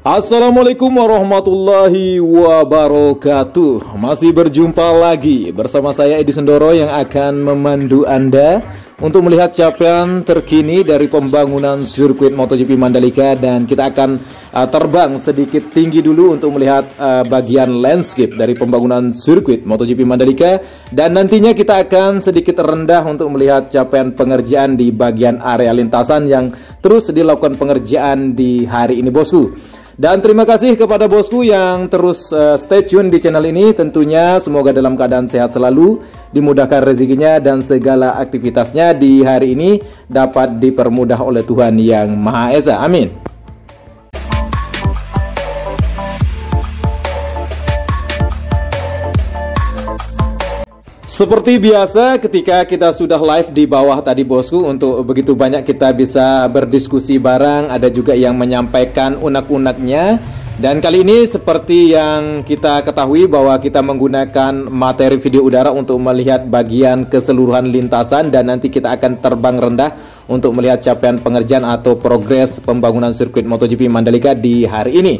Assalamualaikum warahmatullahi wabarakatuh. Masih berjumpa lagi bersama saya Edi Sendoro yang akan memandu Anda untuk melihat capaian terkini dari pembangunan sirkuit MotoGP Mandalika. Dan kita akan terbang sedikit tinggi dulu untuk melihat bagian landscape dari pembangunan sirkuit MotoGP Mandalika. Dan nantinya kita akan sedikit rendah untuk melihat capaian pengerjaan di bagian area lintasan yang terus dilakukan pengerjaan di hari ini, bosku. Dan terima kasih kepada bosku yang terus stay tune di channel ini. Tentunya semoga dalam keadaan sehat selalu, dimudahkan rezekinya, dan segala aktivitasnya di hari ini dapat dipermudah oleh Tuhan Yang Maha Esa. Amin. Seperti biasa ketika kita sudah live di bawah tadi, bosku, untuk begitu banyak kita bisa berdiskusi bareng, ada juga yang menyampaikan unek-uneknya. Dan kali ini seperti yang kita ketahui bahwa kita menggunakan materi video udara untuk melihat bagian keseluruhan lintasan, dan nanti kita akan terbang rendah untuk melihat capaian pengerjaan atau progres pembangunan sirkuit MotoGP Mandalika di hari ini.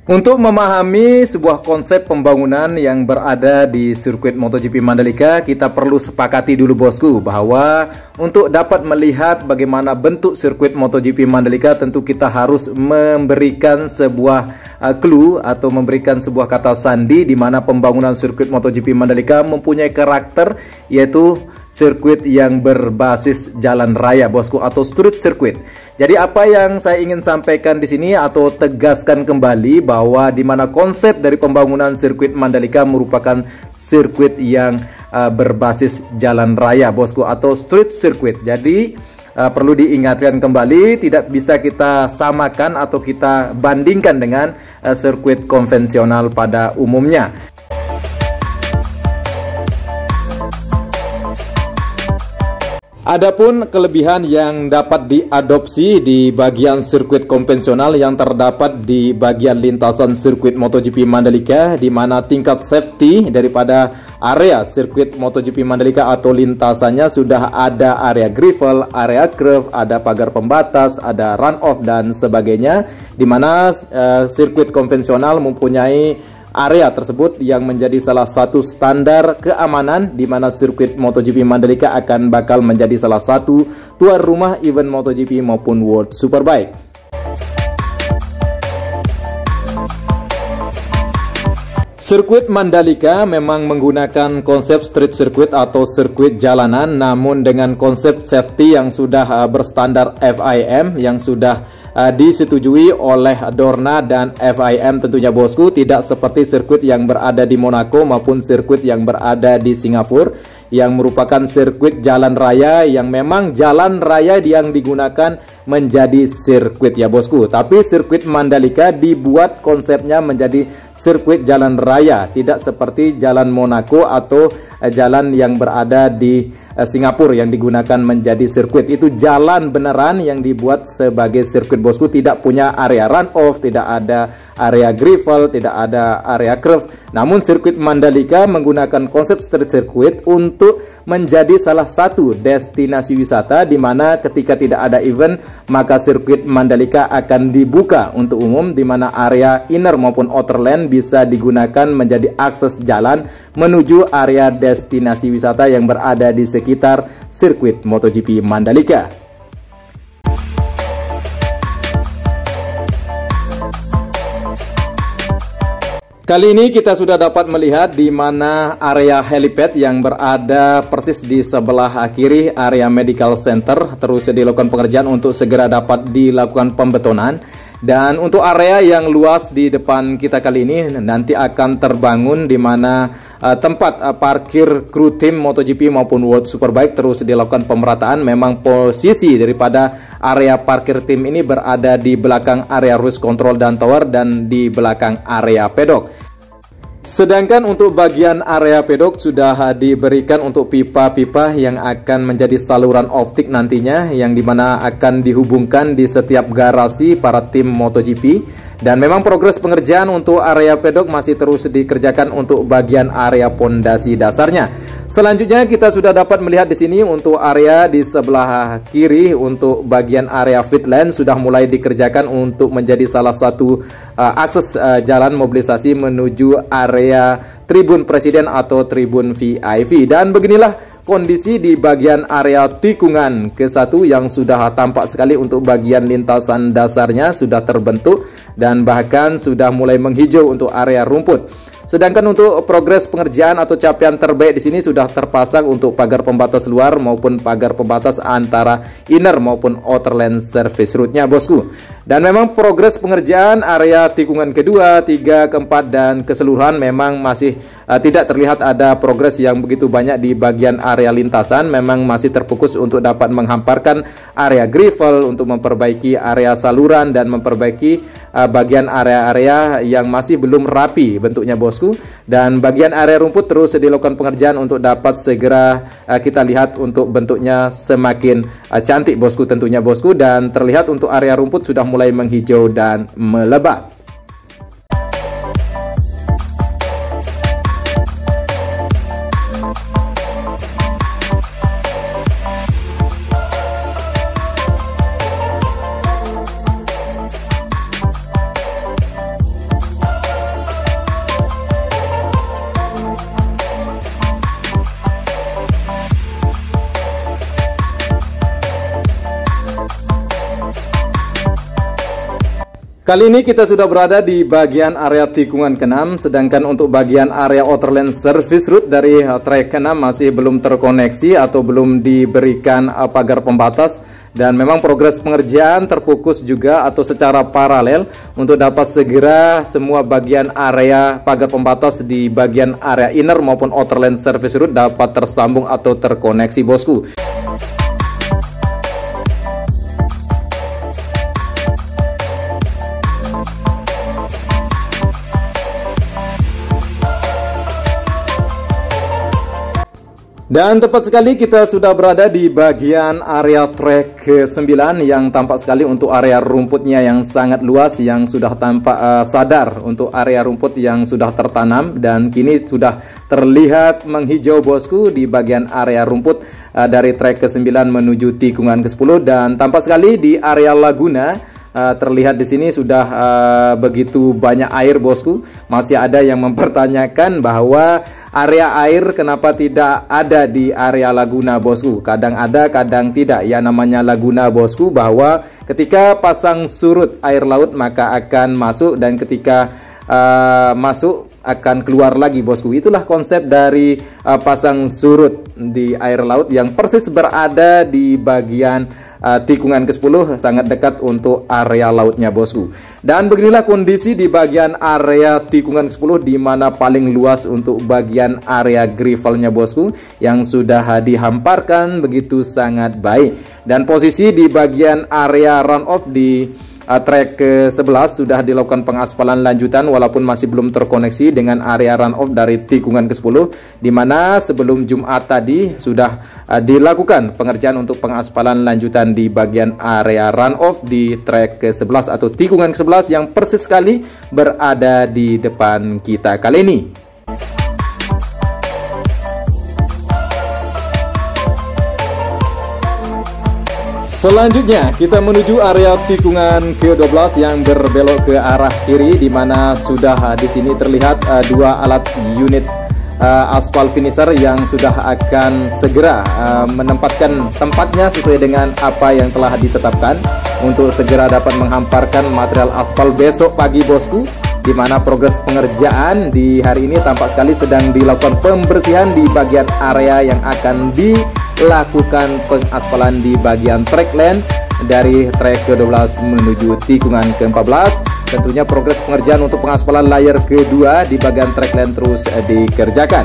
Untuk memahami sebuah konsep pembangunan yang berada di sirkuit MotoGP Mandalika, kita perlu sepakati dulu, bosku, bahwa untuk dapat melihat bagaimana bentuk sirkuit MotoGP Mandalika, tentu kita harus memberikan sebuah clue atau memberikan sebuah kata sandi di mana pembangunan sirkuit MotoGP Mandalika mempunyai karakter, yaitu sirkuit yang berbasis jalan raya, bosku, atau street circuit. Jadi apa yang saya ingin sampaikan di sini atau tegaskan kembali bahwa di mana konsep dari pembangunan sirkuit Mandalika merupakan sirkuit yang berbasis jalan raya, bosku, atau street circuit. Jadi perlu diingatkan kembali, tidak bisa kita samakan atau kita bandingkan dengan sirkuit konvensional pada umumnya. Adapun kelebihan yang dapat diadopsi di bagian sirkuit konvensional yang terdapat di bagian lintasan sirkuit MotoGP Mandalika, di mana tingkat safety daripada area sirkuit MotoGP Mandalika atau lintasannya sudah ada area gravel, area curve, ada pagar pembatas, ada run-off dan sebagainya, di mana sirkuit konvensional mempunyai area tersebut yang menjadi salah satu standar keamanan, di mana sirkuit MotoGP Mandalika akan bakal menjadi salah satu tuan rumah event MotoGP maupun World Superbike. Sirkuit Mandalika memang menggunakan konsep street circuit atau sirkuit jalanan, namun dengan konsep safety yang sudah berstandar FIM, yang sudah disetujui oleh Dorna dan FIM tentunya, bosku. Tidak seperti sirkuit yang berada di Monaco maupun sirkuit yang berada di Singapura, yang merupakan sirkuit jalan raya, yang memang jalan raya yang digunakan menjadi sirkuit, ya, bosku. Tapi sirkuit Mandalika dibuat konsepnya menjadi sirkuit jalan raya, tidak seperti jalan Monaco atau jalan yang berada di Singapura yang digunakan menjadi sirkuit. Itu jalan beneran yang dibuat sebagai sirkuit, bosku. Tidak punya area run off, tidak ada area gravel, tidak ada area curve. Namun sirkuit Mandalika menggunakan konsep street circuit untuk menjadi salah satu destinasi wisata, di mana ketika tidak ada event, maka sirkuit Mandalika akan dibuka untuk umum, di mana area inner maupun outer lane bisa digunakan menjadi akses jalan menuju area destinasi wisata yang berada di sekitar sirkuit MotoGP Mandalika. Kali ini kita sudah dapat melihat di mana area helipad yang berada persis di sebelah kiri area medical center terus dilakukan pengerjaan untuk segera dapat dilakukan pembetonan. Dan untuk area yang luas di depan kita kali ini nanti akan terbangun di mana tempat parkir kru tim MotoGP maupun World Superbike terus dilakukan pemerataan. Memang posisi daripada area parkir tim ini berada di belakang area race control dan tower dan di belakang area pedok. Sedangkan untuk bagian area pedok sudah diberikan untuk pipa-pipa yang akan menjadi saluran optik nantinya, yang dimana akan dihubungkan di setiap garasi para tim MotoGP. Dan memang progres pengerjaan untuk area pedok masih terus dikerjakan untuk bagian area pondasi dasarnya. Selanjutnya kita sudah dapat melihat di sini untuk area di sebelah kiri untuk bagian area pit lane sudah mulai dikerjakan untuk menjadi salah satu akses jalan mobilisasi menuju area tribun presiden atau tribun VIP. Dan beginilah kondisi di bagian area tikungan ke-1 yang sudah tampak sekali untuk bagian lintasan dasarnya sudah terbentuk dan bahkan sudah mulai menghijau untuk area rumput. Sedangkan untuk progres pengerjaan atau capaian terbaik di sini sudah terpasang untuk pagar pembatas luar maupun pagar pembatas antara inner maupun outer lane service route-nya, bosku. Dan memang progres pengerjaan area tikungan kedua, 3, keempat dan keseluruhan memang masih tidak terlihat ada progres yang begitu banyak di bagian area lintasan. Memang masih terfokus untuk dapat menghamparkan area gravel untuk memperbaiki area saluran dan memperbaiki bagian area-area yang masih belum rapi bentuknya, bosku. Dan bagian area rumput terus dilakukan pengerjaan untuk dapat segera kita lihat untuk bentuknya semakin cantik, bosku, tentunya, bosku. Dan terlihat untuk area rumput sudah mulai menghijau dan melebat. Kali ini kita sudah berada di bagian area tikungan ke-6, sedangkan untuk bagian area outer lane service route dari trek ke-6 masih belum terkoneksi atau belum diberikan pagar pembatas. Dan memang progres pengerjaan terfokus juga atau secara paralel untuk dapat segera semua bagian area pagar pembatas di bagian area inner maupun outer lane service route dapat tersambung atau terkoneksi, bosku. Dan tepat sekali kita sudah berada di bagian area trek ke-9 yang tampak sekali untuk area rumputnya yang sangat luas, yang sudah tampak sadar untuk area rumput yang sudah tertanam dan kini sudah terlihat menghijau, bosku, di bagian area rumput dari trek ke-9 menuju tikungan ke-10. Dan tampak sekali di area Laguna terlihat di sini sudah begitu banyak air, bosku. Masih ada yang mempertanyakan bahwa area air kenapa tidak ada di area Laguna, bosku. Kadang ada, kadang tidak. Ya, namanya Laguna, bosku, bahwa ketika pasang surut air laut maka akan masuk dan ketika masuk akan keluar lagi, bosku. Itulah konsep dari pasang surut di air laut yang persis berada di bagian tikungan ke-10, sangat dekat untuk area lautnya, bosku. Dan beginilah kondisi di bagian area tikungan ke-10 di mana paling luas untuk bagian area gravelnya, bosku, yang sudah dihamparkan begitu sangat baik. Dan posisi di bagian area runoff di trek ke-11 sudah dilakukan pengaspalan lanjutan walaupun masih belum terkoneksi dengan area runoff dari tikungan ke-10, di mana sebelum Jumat tadi sudah dilakukan pengerjaan untuk pengaspalan lanjutan di bagian area runoff di trek ke-11 atau tikungan ke-11 yang persis sekali berada di depan kita kali ini. Selanjutnya kita menuju area tikungan ke-12 yang berbelok ke arah kiri, di mana sudah di sini terlihat dua alat unit aspal finisher yang sudah akan segera menempatkan tempatnya sesuai dengan apa yang telah ditetapkan untuk segera dapat menghamparkan material aspal besok pagi, bosku. Di mana progres pengerjaan di hari ini tampak sekali sedang dilakukan pembersihan di bagian area yang akan dilakukan pengaspalan di bagian track lane dari trek ke-12 menuju tikungan ke-14. Tentunya progres pengerjaan untuk pengaspalan layer kedua di bagian trek lane terus dikerjakan.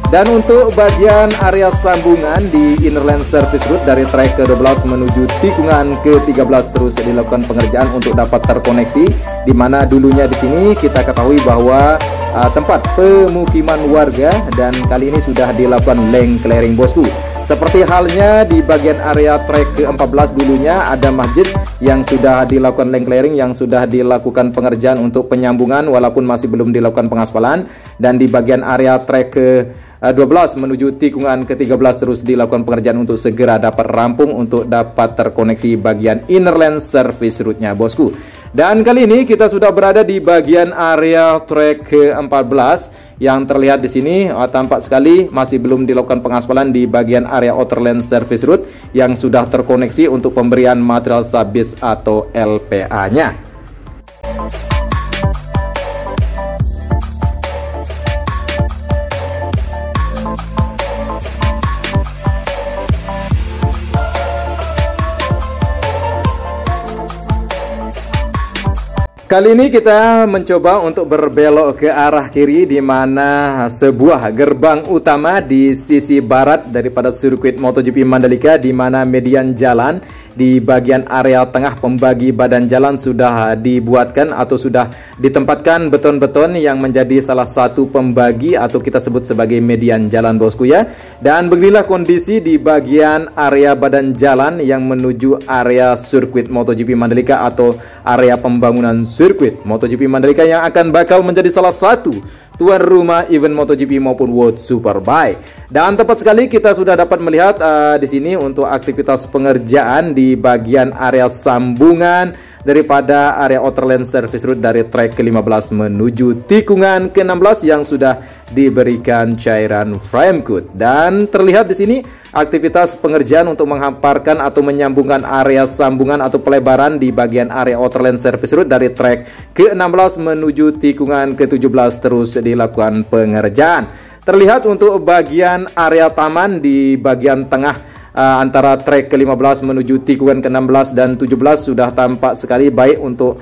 Dan untuk bagian area sambungan di inner lane service route dari trek ke-12 menuju tikungan ke-13 terus dilakukan pengerjaan untuk dapat terkoneksi, di mana dulunya di sini kita ketahui bahwa tempat pemukiman warga, dan kali ini sudah dilakukan lane clearing bosku. Seperti halnya di bagian area trek ke-14 dulunya ada masjid yang sudah dilakukan lane clearing, yang sudah dilakukan pengerjaan untuk penyambungan walaupun masih belum dilakukan pengaspalan. Dan di bagian area trek ke-12 menuju tikungan ke-13 terus dilakukan pengerjaan untuk segera dapat rampung untuk dapat terkoneksi bagian inner lane service route-nya bosku. Dan kali ini kita sudah berada di bagian area trek ke-14 yang terlihat di sini. Tampak sekali masih belum dilakukan pengaspalan di bagian area outer lane service route yang sudah terkoneksi untuk pemberian material subis atau LPA-nya. Kali ini kita mencoba untuk berbelok ke arah kiri, di mana sebuah gerbang utama di sisi barat daripada sirkuit MotoGP Mandalika, di mana median jalan di bagian area tengah pembagi badan jalan sudah dibuatkan atau sudah ditempatkan beton-beton yang menjadi salah satu pembagi atau kita sebut sebagai median jalan bosku ya. Dan beginilah kondisi di bagian area badan jalan yang menuju area sirkuit MotoGP Mandalika atau area pembangunan sirkuit MotoGP Mandalika yang akan bakal menjadi salah satu tuan rumah event MotoGP maupun World Superbike. Dan tepat sekali kita sudah dapat melihat di sini untuk aktivitas pengerjaan di bagian area sambungan daripada area outer lane service route dari trek ke-15 menuju tikungan ke-16 yang sudah diberikan cairan frame coat. Dan terlihat di sini aktivitas pengerjaan untuk menghamparkan atau menyambungkan area sambungan atau pelebaran di bagian area outer lane service route dari trek ke-16 menuju tikungan ke-17 terus dilakukan pengerjaan. Terlihat untuk bagian area taman di bagian tengah antara trek ke-15 menuju tikungan ke-16 dan 17 sudah tampak sekali baik untuk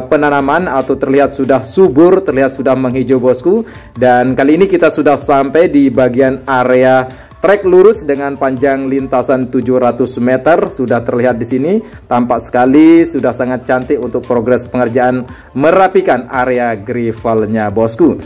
penanaman atau terlihat sudah subur, terlihat sudah menghijau bosku. Dan kali ini kita sudah sampai di bagian area trek lurus dengan panjang lintasan 700 meter sudah terlihat di sini. Tampak sekali sudah sangat cantik untuk progres pengerjaan merapikan area gravelnya bosku.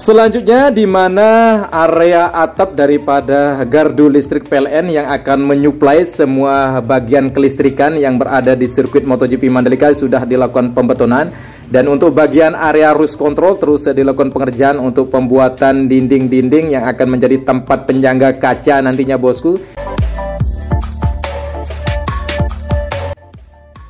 Selanjutnya di mana area atap daripada gardu listrik PLN yang akan menyuplai semua bagian kelistrikan yang berada di sirkuit MotoGP Mandalika sudah dilakukan pembetonan. Dan untuk bagian area roof control terus dilakukan pengerjaan untuk pembuatan dinding-dinding yang akan menjadi tempat penyangga kaca nantinya bosku.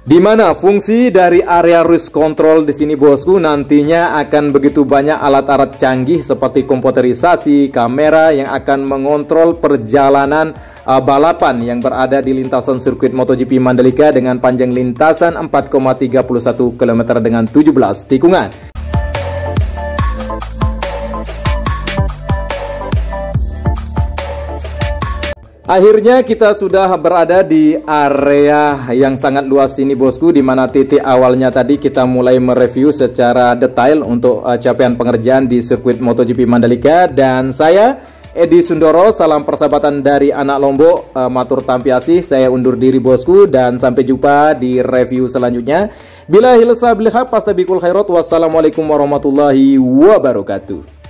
Di mana fungsi dari area roof control di sini bosku nantinya akan begitu banyak alat-alat canggih seperti komputerisasi, kamera yang akan mengontrol perjalanan balapan yang berada di lintasan sirkuit MotoGP Mandalika dengan panjang lintasan 4,31 km dengan 17 tikungan. Akhirnya kita sudah berada di area yang sangat luas ini bosku, di mana titik awalnya tadi kita mulai mereview secara detail untuk capaian pengerjaan di sirkuit MotoGP Mandalika. Dan saya Edi Sundoro, salam persahabatan dari anak Lombok, matur tampiasi, saya undur diri bosku dan sampai jumpa di review selanjutnya. Bila hilsa bilha pastabikul khairat, wassalamualaikum warahmatullahi wabarakatuh.